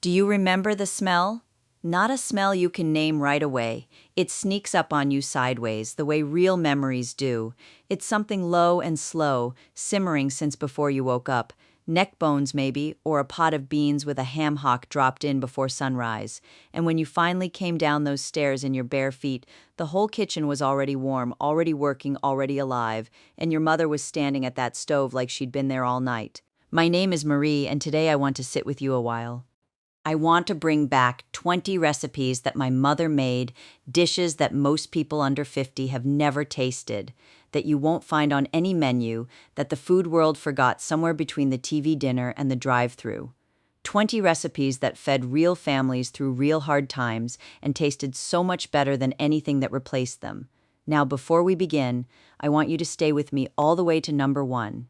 Do you remember the smell? Not a smell you can name right away. It sneaks up on you sideways, the way real memories do. It's something low and slow, simmering since before you woke up. Neck bones, maybe, or a pot of beans with a ham hock dropped in before sunrise. And when you finally came down those stairs in your bare feet, the whole kitchen was already warm, already working, already alive, and your mother was standing at that stove like she'd been there all night. My name is Marie, and today I want to sit with you a while. I want to bring back 20 recipes that my mother made, dishes that most people under 50 have never tasted, that you won't find on any menu, that the food world forgot somewhere between the TV dinner and the drive-thru. 20 recipes that fed real families through real hard times and tasted so much better than anything that replaced them. Now, before we begin, I want you to stay with me all the way to number 1.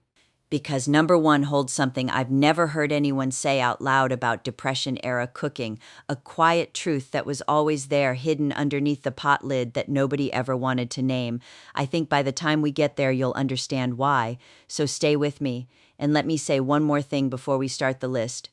Because number 1 holds something I've never heard anyone say out loud about Depression-era cooking, a quiet truth that was always there, hidden underneath the pot lid that nobody ever wanted to name. I think by the time we get there, you'll understand why. So stay with me, and let me say one more thing before we start the list.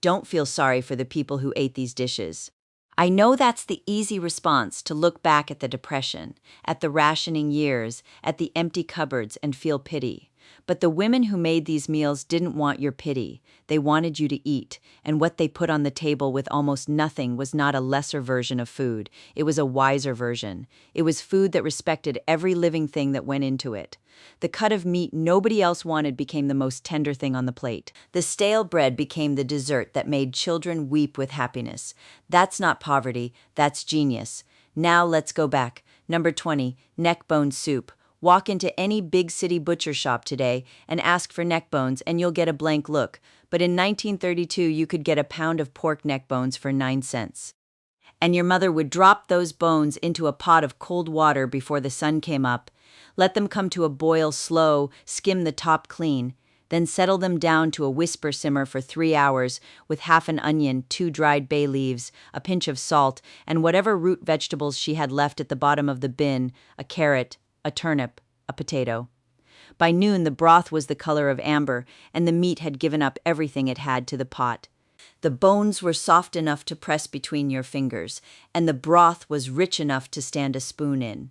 Don't feel sorry for the people who ate these dishes. I know that's the easy response, to look back at the Depression, at the rationing years, at the empty cupboards, and feel pity. But the women who made these meals didn't want your pity. They wanted you to eat, and what they put on the table with almost nothing was not a lesser version of food. It was a wiser version. It was food that respected every living thing that went into it. The cut of meat nobody else wanted became the most tender thing on the plate. The stale bread became the dessert that made children weep with happiness. That's not poverty, that's genius. Now let's go back. Number 20, neck bone soup. Walk into any big city butcher shop today and ask for neck bones and you'll get a blank look. But in 1932, you could get a pound of pork neck bones for 9 cents. And your mother would drop those bones into a pot of cold water before the sun came up, let them come to a boil slow, skim the top clean, then settle them down to a whisper simmer for 3 hours with half an onion, 2 dried bay leaves, a pinch of salt, and whatever root vegetables she had left at the bottom of the bin, a carrot, a turnip, a potato. By noon, the broth was the color of amber, and the meat had given up everything it had to the pot. The bones were soft enough to press between your fingers, and the broth was rich enough to stand a spoon in.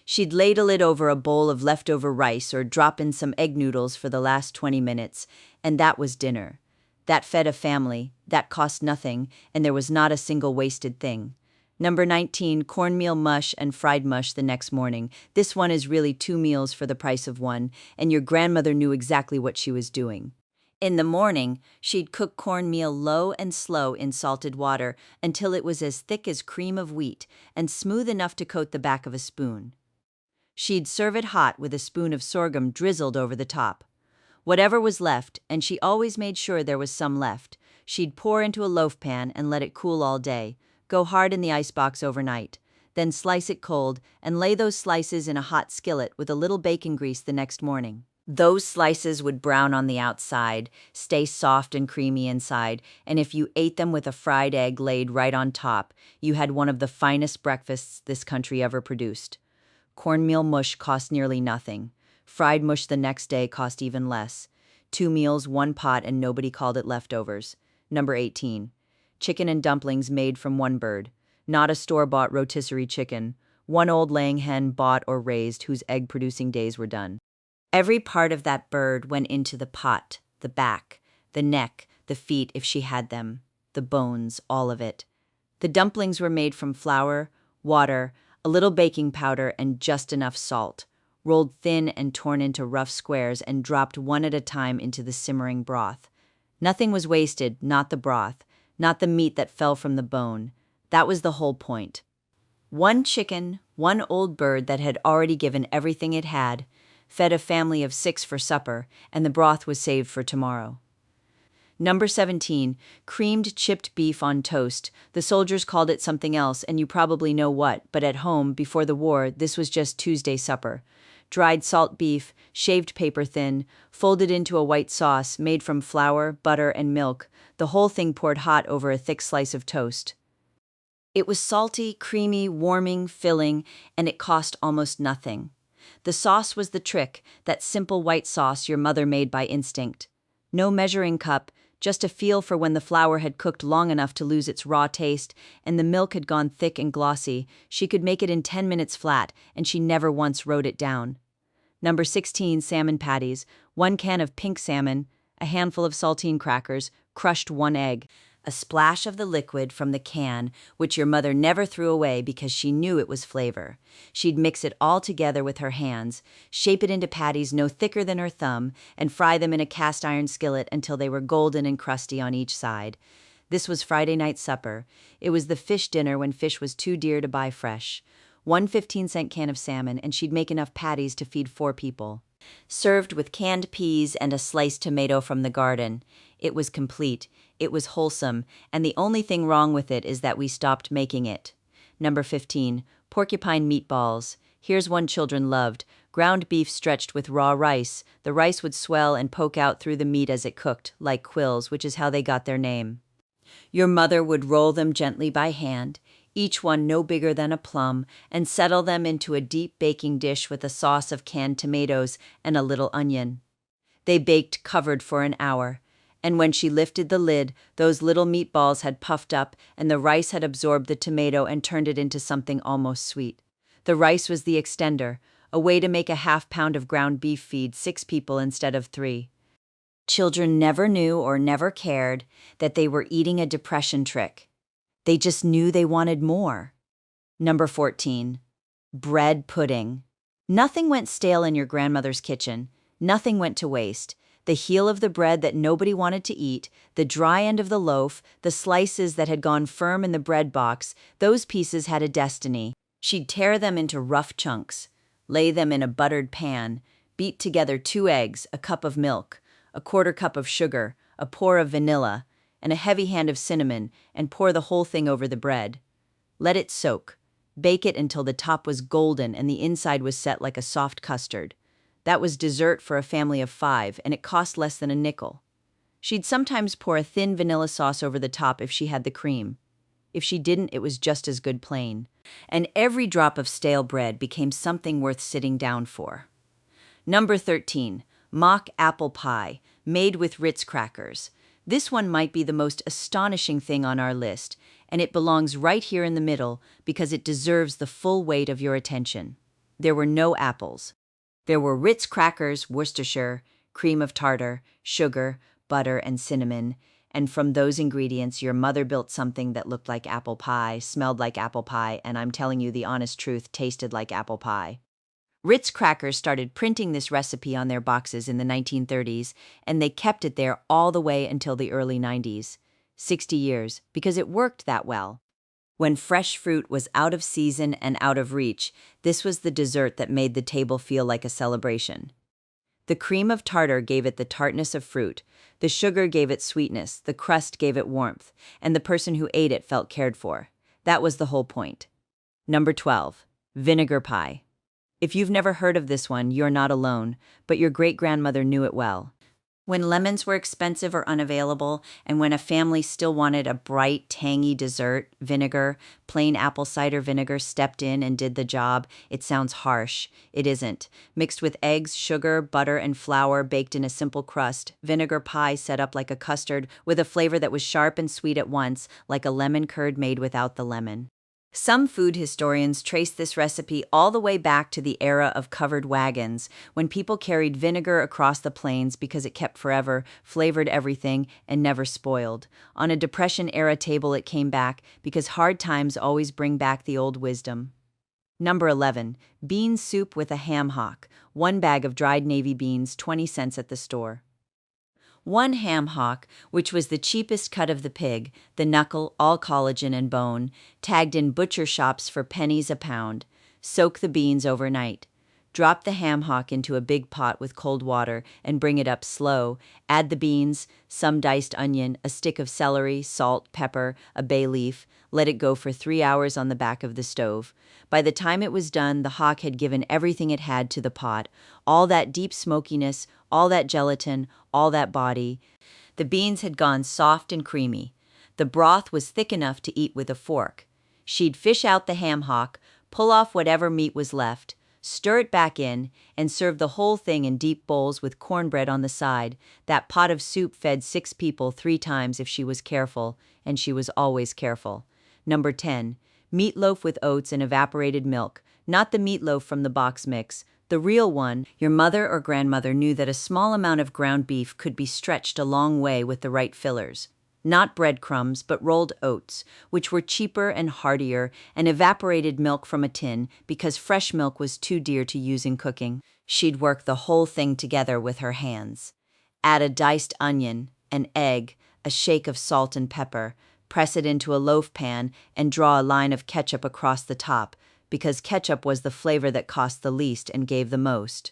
She'd ladle it over a bowl of leftover rice or drop in some egg noodles for the last 20 minutes, and that was dinner. That fed a family, that cost nothing, and there was not a single wasted thing. Number 19, cornmeal mush and fried mush the next morning. This one is really 2 meals for the price of one, and your grandmother knew exactly what she was doing. In the morning, she'd cook cornmeal low and slow in salted water until it was as thick as cream of wheat and smooth enough to coat the back of a spoon. She'd serve it hot with a spoon of sorghum drizzled over the top. Whatever was left, and she always made sure there was some left, she'd pour into a loaf pan and let it cool all day. Go hard in the icebox overnight. Then slice it cold and lay those slices in a hot skillet with a little bacon grease the next morning. Those slices would brown on the outside, stay soft and creamy inside, and if you ate them with a fried egg laid right on top, you had one of the finest breakfasts this country ever produced. Cornmeal mush cost nearly nothing. Fried mush the next day cost even less. 2 meals, 1 pot, and nobody called it leftovers. Number 18. Chicken and dumplings made from one bird. Not a store-bought rotisserie chicken. One old laying hen bought or raised whose egg-producing days were done. Every part of that bird went into the pot, the back, the neck, the feet if she had them, the bones, all of it. The dumplings were made from flour, water, a little baking powder, and just enough salt, rolled thin and torn into rough squares and dropped one at a time into the simmering broth. Nothing was wasted, not the broth, not the meat that fell from the bone. That was the whole point. 1 chicken, 1 old bird that had already given everything it had, fed a family of 6 for supper, and the broth was saved for tomorrow. Number 17, creamed chipped beef on toast. The soldiers called it something else, and you probably know what, but at home, before the war, this was just Tuesday supper. Dried salt beef, shaved paper thin, folded into a white sauce made from flour, butter, and milk, the whole thing poured hot over a thick slice of toast. It was salty, creamy, warming, filling, and it cost almost nothing. The sauce was the trick, that simple white sauce your mother made by instinct. No measuring cup, just a feel for when the flour had cooked long enough to lose its raw taste and the milk had gone thick and glossy. She could make it in 10 minutes flat, and she never once wrote it down. Number 16, salmon patties. 1 can of pink salmon, a handful of saltine crackers, crushed 1 egg. A splash of the liquid from the can, which your mother never threw away because she knew it was flavor. She'd mix it all together with her hands, shape it into patties no thicker than her thumb, and fry them in a cast iron skillet until they were golden and crusty on each side. This was Friday night supper. It was the fish dinner when fish was too dear to buy fresh. 1 15-cent can of salmon, and she'd make enough patties to feed 4 people. Served with canned peas and a sliced tomato from the garden. It was complete, it was wholesome, and the only thing wrong with it is that we stopped making it. Number 15, porcupine meatballs. Here's one children loved. Ground beef stretched with raw rice. The rice would swell and poke out through the meat as it cooked, like quills, which is how they got their name. Your mother would roll them gently by hand, each one no bigger than a plum, and settle them into a deep baking dish with a sauce of canned tomatoes and a little onion. They baked covered for an hour, and when she lifted the lid, those little meatballs had puffed up and the rice had absorbed the tomato and turned it into something almost sweet. The rice was the extender, a way to make a half-pound of ground beef feed 6 people instead of 3. Children never knew or never cared that they were eating a depression trick. They just knew they wanted more. Number 14, bread pudding. Nothing went stale in your grandmother's kitchen. Nothing went to waste. The heel of the bread that nobody wanted to eat, the dry end of the loaf, the slices that had gone firm in the bread box, those pieces had a destiny. She'd tear them into rough chunks, lay them in a buttered pan, beat together 2 eggs, a cup of milk, a 1/4 cup of sugar, a pour of vanilla, and a heavy hand of cinnamon, and pour the whole thing over the bread. Let it soak. Bake it until the top was golden and the inside was set like a soft custard. That was dessert for a family of 5, and it cost less than a nickel. She'd sometimes pour a thin vanilla sauce over the top if she had the cream. If she didn't, it was just as good plain. And every drop of stale bread became something worth sitting down for. Number 13, mock apple pie, made with Ritz crackers. This one might be the most astonishing thing on our list, and it belongs right here in the middle because it deserves the full weight of your attention. There were no apples. There were Ritz crackers, Worcestershire, cream of tartar, sugar, butter, and cinnamon, and from those ingredients your mother built something that looked like apple pie, smelled like apple pie, and I'm telling you the honest truth, tasted like apple pie. Ritz Crackers started printing this recipe on their boxes in the 1930s, and they kept it there all the way until the early 90s. 60 years, because it worked that well. When fresh fruit was out of season and out of reach, this was the dessert that made the table feel like a celebration. The cream of tartar gave it the tartness of fruit, the sugar gave it sweetness, the crust gave it warmth, and the person who ate it felt cared for. That was the whole point. Number 12, vinegar pie. If you've never heard of this one, you're not alone, but your great-grandmother knew it well. When lemons were expensive or unavailable, and when a family still wanted a bright, tangy dessert, vinegar, plain apple cider vinegar stepped in and did the job. It sounds harsh. It isn't. Mixed with eggs, sugar, butter, and flour baked in a simple crust, vinegar pie set up like a custard with a flavor that was sharp and sweet at once, like a lemon curd made without the lemon. Some food historians trace this recipe all the way back to the era of covered wagons, when people carried vinegar across the plains because it kept forever, flavored everything, and never spoiled. On a Depression-era table it came back, because hard times always bring back the old wisdom. Number 11, bean soup with a ham hock. 1 bag of dried navy beans, 20 cents at the store. 1 ham hock, which was the cheapest cut of the pig, the knuckle, all collagen and bone, tagged in butcher shops for pennies a pound. Soak the beans overnight. Drop the ham hock into a big pot with cold water and bring it up slow. Add the beans, some diced onion, a stick of celery, salt, pepper, a bay leaf. Let it go for 3 hours on the back of the stove. By the time it was done, the hock had given everything it had to the pot. All that deep smokiness, all that gelatin, all that body. The beans had gone soft and creamy. The broth was thick enough to eat with a fork. She'd fish out the ham hock, pull off whatever meat was left, Stir it back in, and serve the whole thing in deep bowls with cornbread on the side. That pot of soup fed 6 people 3 times if she was careful, and she was always careful. Number 10. Meatloaf with oats and evaporated milk. Not the meatloaf from the box mix, the real one. Your mother or grandmother knew that a small amount of ground beef could be stretched a long way with the right fillers. Not breadcrumbs, but rolled oats, which were cheaper and heartier, and evaporated milk from a tin because fresh milk was too dear to use in cooking. She'd work the whole thing together with her hands. Add a diced onion, an egg, a shake of salt and pepper, press it into a loaf pan, and draw a line of ketchup across the top, because ketchup was the flavor that cost the least and gave the most.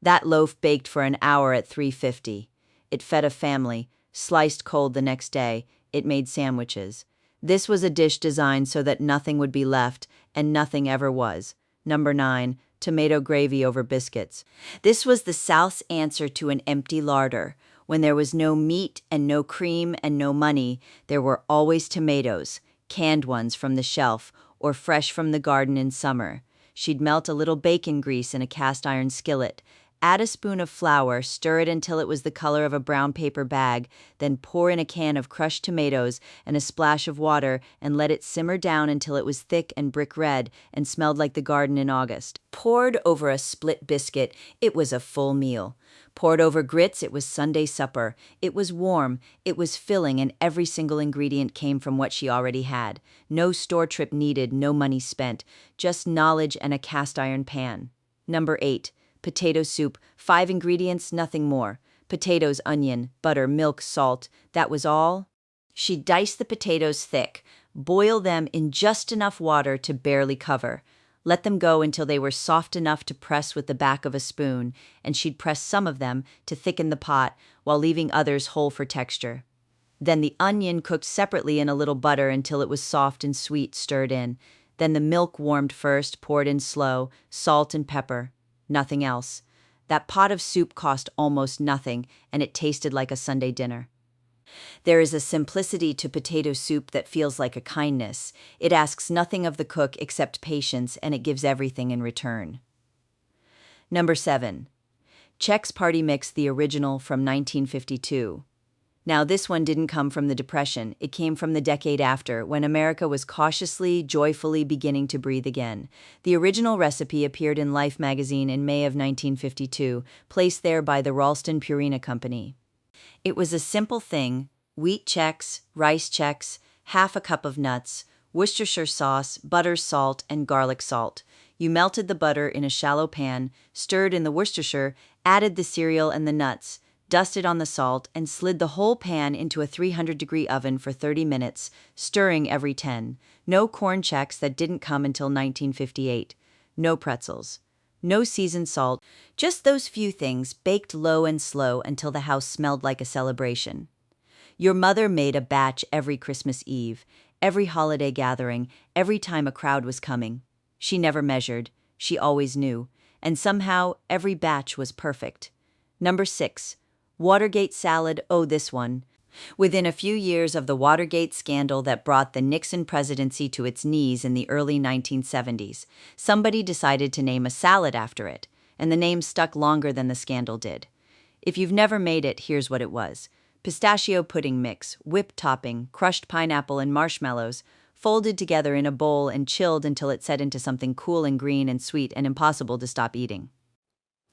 That loaf baked for an hour at 350. It fed a family. Sliced cold the next day, it made sandwiches. This was a dish designed so that nothing would be left, and nothing ever was. Number 9. Tomato gravy over biscuits. This was the South's answer to an empty larder. When there was no meat and no cream and no money, there were always tomatoes, canned ones from the shelf, or fresh from the garden in summer. She'd melt a little bacon grease in a cast iron skillet. Add a spoon of flour, stir it until it was the color of a brown paper bag, then pour in a can of crushed tomatoes and a splash of water and let it simmer down until it was thick and brick red and smelled like the garden in August. Poured over a split biscuit, it was a full meal. Poured over grits, it was Sunday supper. It was warm, it was filling, and every single ingredient came from what she already had. No store trip needed, no money spent, just knowledge and a cast iron pan. Number 8. Potato soup, 5 ingredients, nothing more. Potatoes, onion, butter, milk, salt, that was all. She'd dice the potatoes thick, boil them in just enough water to barely cover. Let them go until they were soft enough to press with the back of a spoon, and she'd press some of them to thicken the pot while leaving others whole for texture. Then the onion cooked separately in a little butter until it was soft and sweet, stirred in. Then the milk warmed first, poured in slow, salt and pepper. Nothing else. That pot of soup cost almost nothing, and it tasted like a Sunday dinner. There is a simplicity to potato soup that feels like a kindness. It asks nothing of the cook except patience, and it gives everything in return. Number 7. Chex Party Mix, the original from 1952. Now, this one didn't come from the Depression. It came from the decade after, when America was cautiously, joyfully beginning to breathe again. The original recipe appeared in Life magazine in May of 1952, placed there by the Ralston Purina Company. It was a simple thing: wheat Chex, rice Chex, half a cup of nuts, Worcestershire sauce, butter, salt, and garlic salt. You melted the butter in a shallow pan, stirred in the Worcestershire, added the cereal and the nuts, dusted on the salt, and slid the whole pan into a 300-degree oven for 30 minutes, stirring every 10. No corn Chex, that didn't come until 1958. No pretzels. No seasoned salt. Just those few things, baked low and slow until the house smelled like a celebration. Your mother made a batch every Christmas Eve, every holiday gathering, every time a crowd was coming. She never measured. She always knew. And somehow, every batch was perfect. Number 6. Watergate salad, oh this one. Within a few years of the Watergate scandal that brought the Nixon presidency to its knees in the early 1970s, somebody decided to name a salad after it, and the name stuck longer than the scandal did. If you've never made it, here's what it was: pistachio pudding mix, whipped topping, crushed pineapple and marshmallows, folded together in a bowl and chilled until it set into something cool and green and sweet and impossible to stop eating.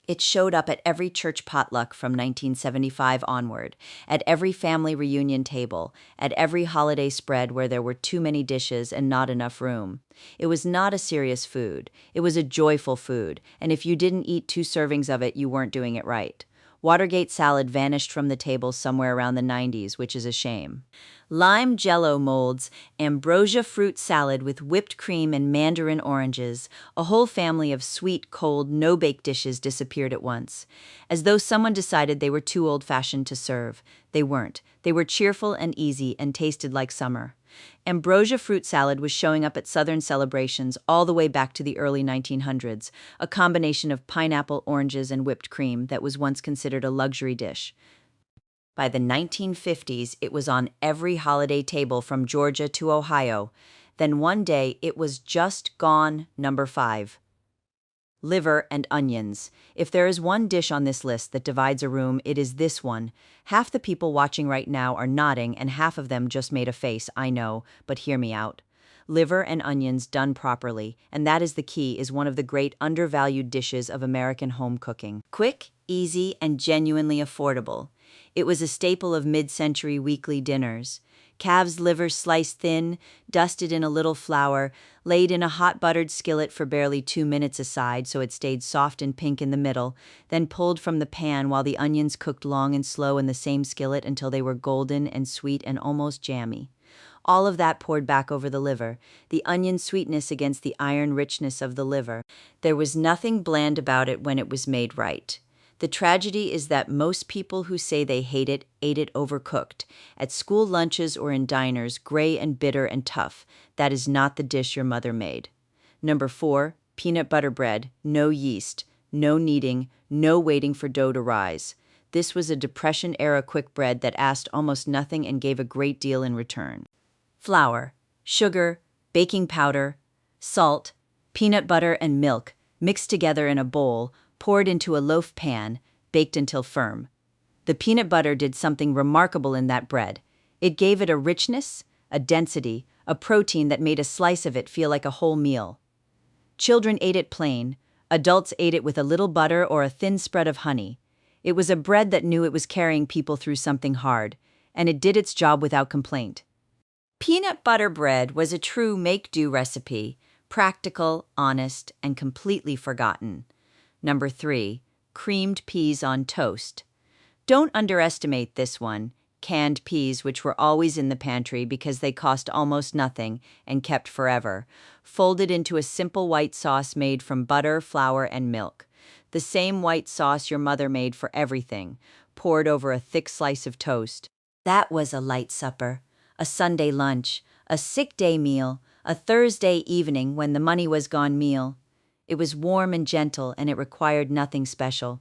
It showed up at every church potluck from 1975 onward, at every family reunion table, at every holiday spread where there were too many dishes and not enough room. It was not a serious food. It was a joyful food, and if you didn't eat 2 servings of it, you weren't doing it right. Watergate salad vanished from the table somewhere around the 90s, which is a shame. Lime Jell-O molds, ambrosia fruit salad with whipped cream and mandarin oranges. A whole family of sweet, cold, no-bake dishes disappeared at once. As though someone decided they were too old-fashioned to serve. They weren't. They were cheerful and easy and tasted like summer. Ambrosia fruit salad was showing up at Southern celebrations all the way back to the early 1900s, a combination of pineapple, oranges, and whipped cream that was once considered a luxury dish. By the 1950s, it was on every holiday table from Georgia to Ohio. Then one day, it was just gone. Number 5. liver and onions. If there is one dish on this list that divides a room, it is this one. Half the people watching right now are nodding, and half of them just made a face, I know, but hear me out. Liver and onions done properly, and that is the key, is one of the great undervalued dishes of American home cooking. Quick, easy, and genuinely affordable. It was a staple of mid-century weekly dinners. Calf's liver sliced thin, dusted in a little flour, laid in a hot buttered skillet for barely 2 minutes aside so it stayed soft and pink in the middle, then pulled from the pan while the onions cooked long and slow in the same skillet until they were golden and sweet and almost jammy. All of that poured back over the liver, the onion sweetness against the iron richness of the liver. There was nothing bland about it when it was made right. The tragedy is that most people who say they hate it ate it overcooked. At school lunches or in diners, gray and bitter and tough. That is not the dish your mother made. Number 4, peanut butter bread. No yeast, no kneading, no waiting for dough to rise. This was a Depression-era quick bread that asked almost nothing and gave a great deal in return. Flour, sugar, baking powder, salt, peanut butter, and milk mixed together in a bowl, poured into a loaf pan, baked until firm. The peanut butter did something remarkable in that bread. It gave it a richness, a density, a protein that made a slice of it feel like a whole meal. Children ate it plain, adults ate it with a little butter or a thin spread of honey. It was a bread that knew it was carrying people through something hard, and it did its job without complaint. Peanut butter bread was a true make-do recipe, practical, honest, and completely forgotten. Number 3, creamed peas on toast. Don't underestimate this one. Canned peas, which were always in the pantry because they cost almost nothing and kept forever, folded into a simple white sauce made from butter, flour, and milk. The same white sauce your mother made for everything, poured over a thick slice of toast. That was a light supper, a Sunday lunch, a sick day meal, a Thursday evening when the money was gone meal. It was warm and gentle, and it required nothing special.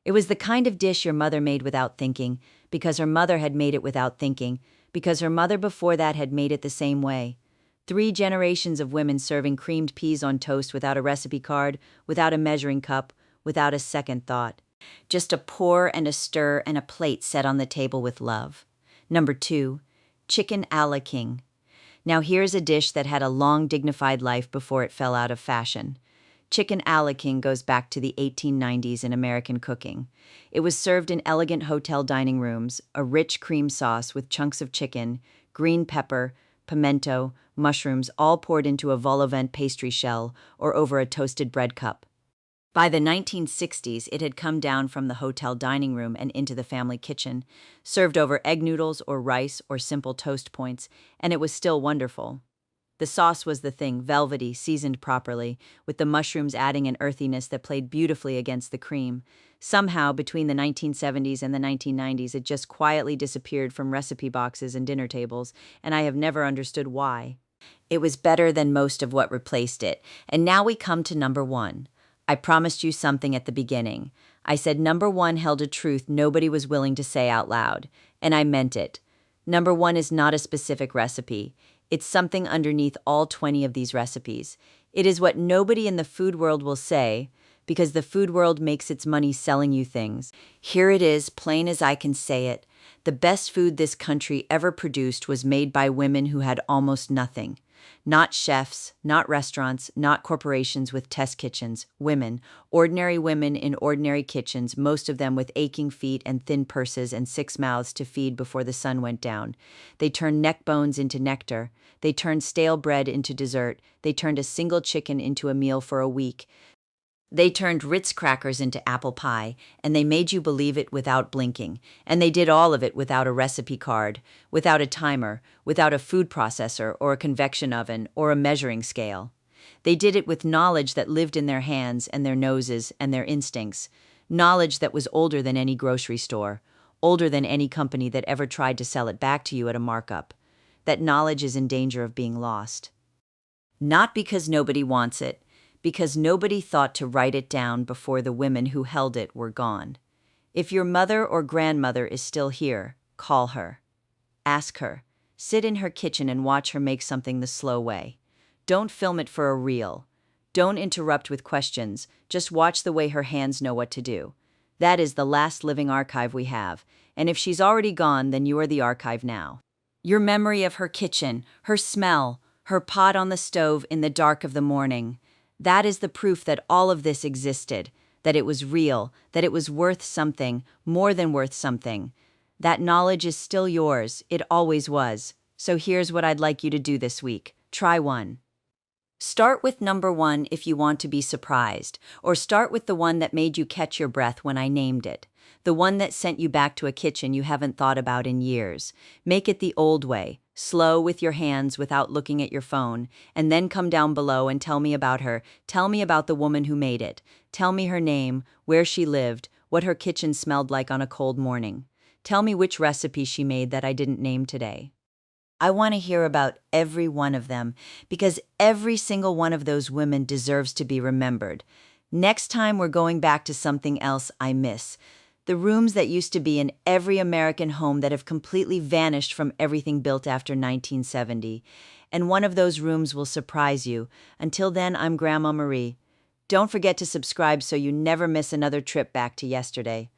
It was the kind of dish your mother made without thinking, because her mother had made it without thinking, because her mother before that had made it the same way. 3 generations of women serving creamed peas on toast without a recipe card, without a measuring cup, without a second thought. Just a pour and a stir and a plate set on the table with love. Number 2, chicken a la king. Now here's a dish that had a long, dignified life before it fell out of fashion. Chicken a la king goes back to the 1890s in American cooking. It was served in elegant hotel dining rooms, a rich cream sauce with chunks of chicken, green pepper, pimento, mushrooms, all poured into a vol au vent pastry shell or over a toasted bread cup. By the 1960s, it had come down from the hotel dining room and into the family kitchen, served over egg noodles or rice or simple toast points, and it was still wonderful. The sauce was the thing, velvety, seasoned properly, with the mushrooms adding an earthiness that played beautifully against the cream. Somehow, between the 1970s and the 1990s, it just quietly disappeared from recipe boxes and dinner tables, and I have never understood why. It was better than most of what replaced it, and now we come to number 1. I promised you something at the beginning. I said number 1 held a truth nobody was willing to say out loud, and I meant it. Number 1 is not a specific recipe. It's something underneath all 20 of these recipes. It is what nobody in the food world will say, because the food world makes its money selling you things. Here it is, plain as I can say it. The best food this country ever produced was made by women who had almost nothing. Not chefs, not restaurants, not corporations with test kitchens. Women, ordinary women in ordinary kitchens, most of them with aching feet and thin purses and 6 mouths to feed before the sun went down. They turned neck bones into nectar. They turned stale bread into dessert. They turned a single chicken into a meal for a week. They turned Ritz crackers into apple pie, and they made you believe it without blinking. And they did all of it without a recipe card, without a timer, without a food processor or a convection oven or a measuring scale. They did it with knowledge that lived in their hands and their noses and their instincts, knowledge that was older than any grocery store, older than any company that ever tried to sell it back to you at a markup. That knowledge is in danger of being lost. Not because nobody wants it, because nobody thought to write it down before the women who held it were gone. If your mother or grandmother is still here, call her. Ask her. Sit in her kitchen and watch her make something the slow way. Don't film it for a reel. Don't interrupt with questions, just watch the way her hands know what to do. That is the last living archive we have, and if she's already gone, then you are the archive now. Your memory of her kitchen, her smell, her pot on the stove in the dark of the morning. That is the proof that all of this existed, that it was real, that it was worth something, more than worth something. That knowledge is still yours, it always was. So here's what I'd like you to do this week. Try one. Start with number 1 if you want to be surprised, or start with the one that made you catch your breath when I named it. The one that sent you back to a kitchen you haven't thought about in years. Make it the old way, slow with your hands without looking at your phone, and then come down below and tell me about her. Tell me about the woman who made it. Tell me her name, where she lived, what her kitchen smelled like on a cold morning. Tell me which recipe she made that I didn't name today. I want to hear about every one of them, because every single one of those women deserves to be remembered. Next time we're going back to something else I miss. The rooms that used to be in every American home that have completely vanished from everything built after 1970. And one of those rooms will surprise you. Until then, I'm Grandma Marie. Don't forget to subscribe so you never miss another trip back to yesterday.